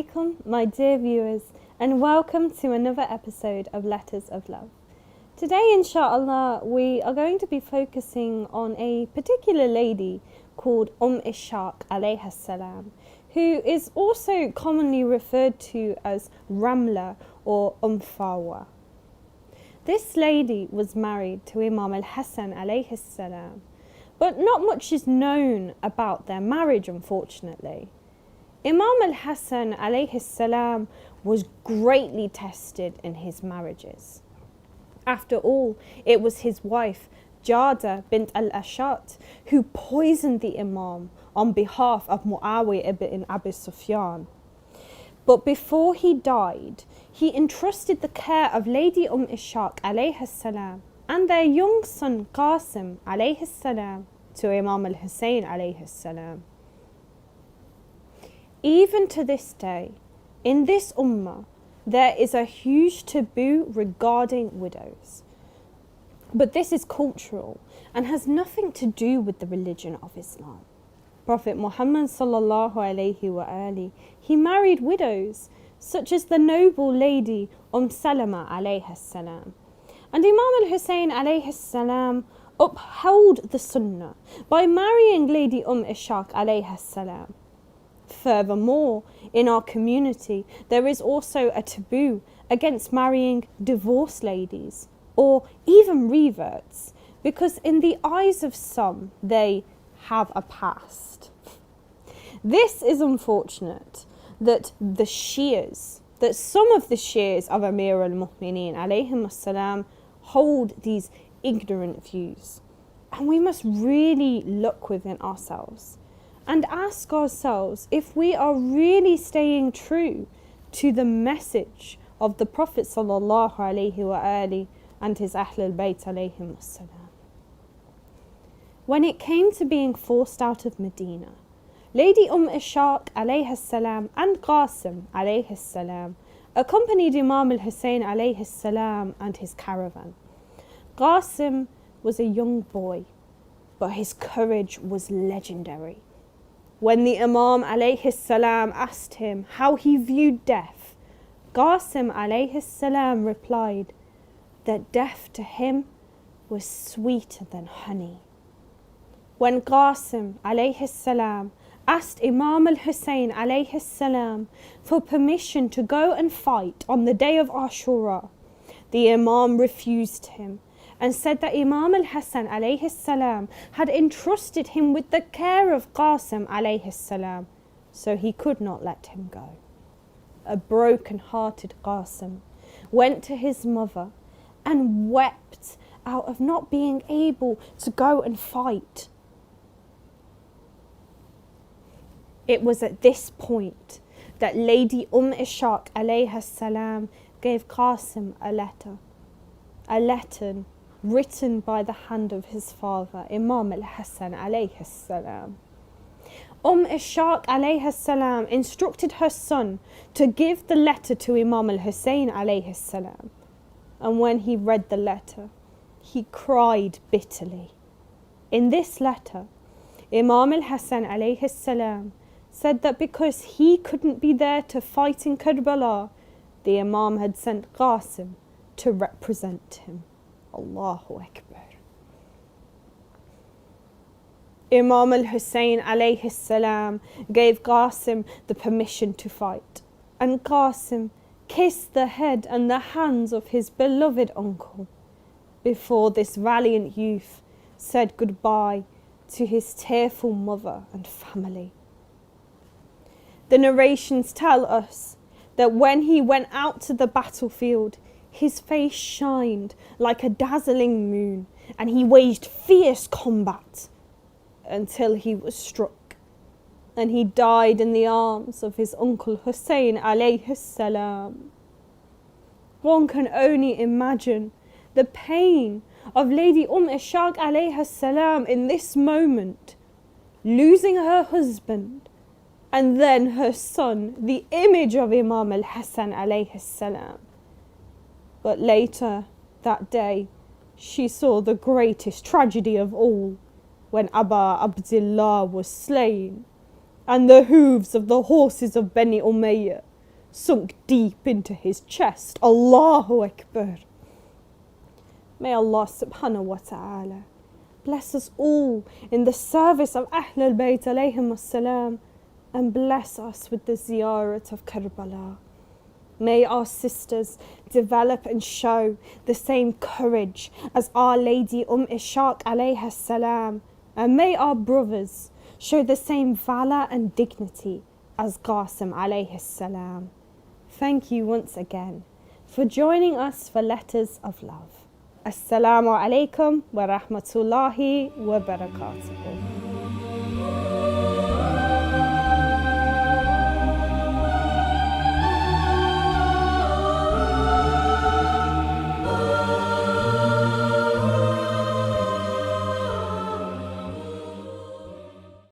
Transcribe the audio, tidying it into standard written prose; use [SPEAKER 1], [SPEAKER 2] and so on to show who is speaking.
[SPEAKER 1] alaikum, my dear viewers, and welcome to another episode of Letters of Love. Today, inshallah, we are going to be focusing on a particular lady called Ishaq alayha salam, who is also commonly referred to as Ramla or Fawa. This lady was married to Imam al-Hassan alayhi salam, but not much is known about their marriage, unfortunately. Imam al-Hassan alayhi salam was greatly tested in his marriages. After all, it was his wife, Jada bint al-Ashat, who poisoned the Imam on behalf of Muawiyah ibn Abi Sufyan. But before he died, he entrusted the care of Lady Ishaq alayhi salam and their young son Qasim alayhi salam to Imam al-Hussein alayhi salam. Even to this day, in this ummah, there is a huge taboo regarding widows. But this is cultural and has nothing to do with the religion of Islam. Prophet Muhammad sallallahu alayhi wa alihi, he married widows such as the noble lady Salama alayhi salam. And Imam al-Hussein alayhi salam upheld the sunnah by marrying Lady Ishaq alayhi salam. Furthermore, in our community, there is also a taboo against marrying divorced ladies or even reverts, because in the eyes of some, they have a past. This is unfortunate that some of the Shias of Amir al-Mu'mineen alayhim as-salam hold these ignorant views. And we must really look within ourselves and ask ourselves if we are really staying true to the message of the Prophet sallallahu alaihi wa and his Ahlul Bayt alayhim as-salam. When it came to being forced out of Medina, Lady Ishaq alayhi salam and Qasim alayhi salam accompanied Imam al-Hussein alayhi salam and his caravan. Qasim was a young boy, but his courage was legendary. When the Imam alayhi salam asked him how he viewed death, Qasim alayhi salam replied that death to him was sweeter than honey. When Qasim alayhi salam asked Imam al-Hussein alayhi salam for permission to go and fight on the day of Ashura, the Imam refused him and said that Imam al-Hassan alayhi salam had entrusted him with the care of Qasim alayhi salam, so he could not let him go. A broken-hearted Qasim went to his mother and wept out of not being able to go and fight. It was at this point that Lady Ishaq alayhi salam gave Qasim a letter written by the hand of his father, Imam al-Hassan alayhi salam. Ishaq alayhi salam instructed her son to give the letter to Imam al-Hussein alayhi salam. And when he read the letter, he cried bitterly. In this letter, Imam al-Hassan alayhi salam said that because he couldn't be there to fight in Karbala, the Imam had sent Qasim to represent him. Allahu Akbar. Imam al-Hussein alayhi salam gave Qasim the permission to fight, and Qasim kissed the head and the hands of his beloved uncle before this valiant youth said goodbye to his tearful mother and family. The narrations tell us that when he went out to the battlefield, his face shined like a dazzling moon, and he waged fierce combat until he was struck, and he died in the arms of his uncle Hussein alayhi salam. One can only imagine the pain of Lady Ishaq alayhi salam in this moment, losing her husband and then her son, the image of Imam al-Hassan alayhi salam. But later that day, she saw the greatest tragedy of all, when Aba Abdullah was slain, and the hooves of the horses of Bani Umayyah sunk deep into his chest. Allahu Akbar. May Allah subhanahu wa ta'ala bless us all in the service of Ahlul Bayt alayhim as-salam, and bless us with the ziyarat of Karbala. May our sisters develop and show the same courage as Our Lady Ishaq alayha salam, and may our brothers show the same valor and dignity as Qasim alayhi salam. Thank you once again for joining us for Letters of Love. Assalamu alaikum wa rahmatullahi wa barakatuh.